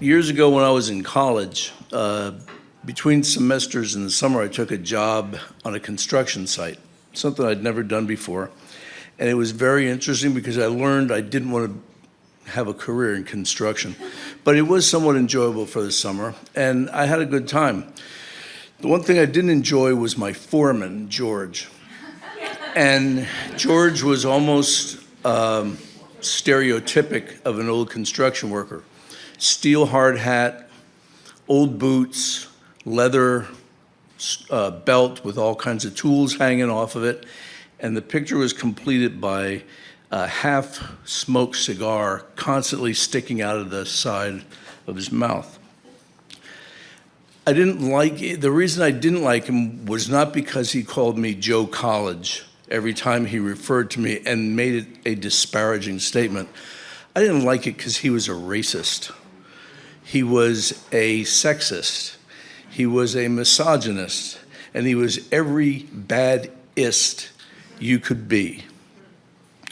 Years ago when I was in college, between semesters in the summer, I took a job on a construction site, something I'd never done before. And it was very interesting because I learned I didn't want to have a career in construction. But it was somewhat enjoyable for the summer, and I had a good time. The one thing I didn't enjoy was my foreman, George. And George was almost stereotypic of an old construction worker. Steel hard hat, old boots, leather belt with all kinds of tools hanging off of it. And the picture was completed by a half-smoked cigar constantly sticking out of the side of his mouth. I didn't like it. The reason I didn't like him was not because he called me Joe College every time he referred to me and made it a disparaging statement. I didn't like it because he was a racist. He was a sexist. He was a misogynist. And he was every bad-ist you could be.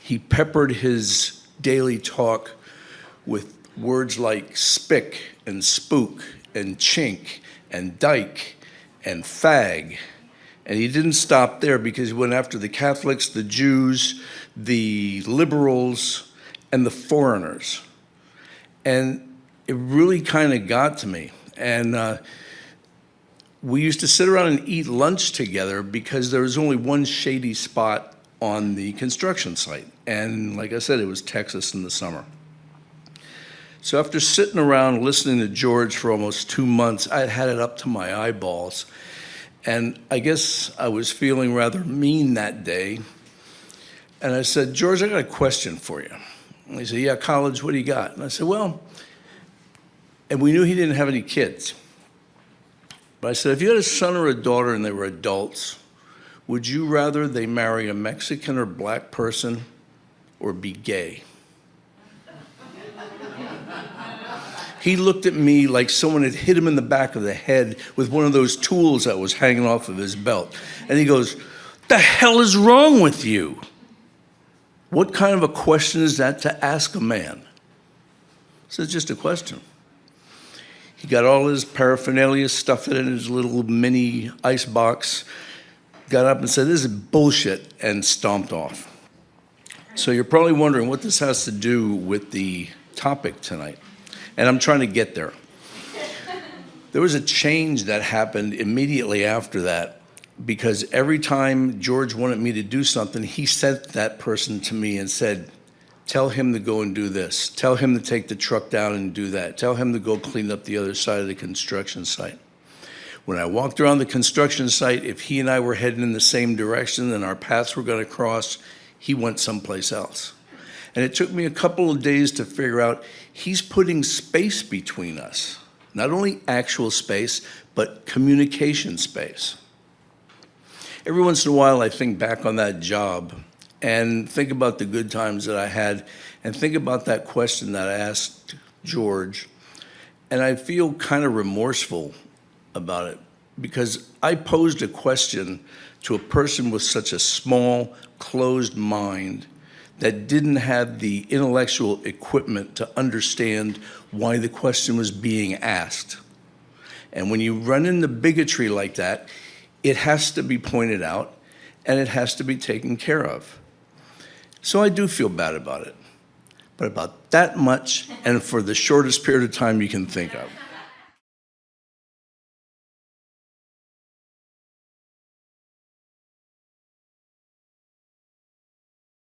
He peppered his daily talk with words like spick and spook and chink and dyke and fag. And he didn't stop there because he went after the Catholics, the Jews, the liberals, and the foreigners. And it really kind of got to me. And we used to sit around and eat lunch together because there was only one shady spot on the construction site. And like I said, it was Texas in the summer. So after sitting around listening to George for almost 2 months, I had it up to my eyeballs. And I guess I was feeling rather mean that day. And I said, George, I got a question for you. And he said, yeah, College, what do you got? And I said, well, and we knew he didn't have any kids. But I said, if you had a son or a daughter and they were adults, would you rather they marry a Mexican or black person or be gay? He looked at me like someone had hit him in the back of the head with one of those tools that was hanging off of his belt. And he goes, the hell is wrong with you? What kind of a question is that to ask a man? I said, it's just a question. He got all his paraphernalia, stuffed it in his little mini ice box, got up and said, this is bullshit, and stomped off. So you're probably wondering what this has to do with the topic tonight. And I'm trying to get there. There was a change that happened immediately after that, because every time George wanted me to do something, he sent that person to me and said, tell him to go and do this. Tell him to take the truck down and do that. Tell him to go clean up the other side of the construction site. When I walked around the construction site, if he and I were heading in the same direction and our paths were going to cross, he went someplace else. And it took me a couple of days to figure out he's putting space between us. Not only actual space, but communication space. Every once in a while, I think back on that job and think about the good times that I had, and think about that question that I asked George, and I feel kind of remorseful about it, because I posed a question to a person with such a small, closed mind that didn't have the intellectual equipment to understand why the question was being asked. And when you run into bigotry like that, it has to be pointed out, and it has to be taken care of. So I do feel bad about it, but about that much and for the shortest period of time you can think of.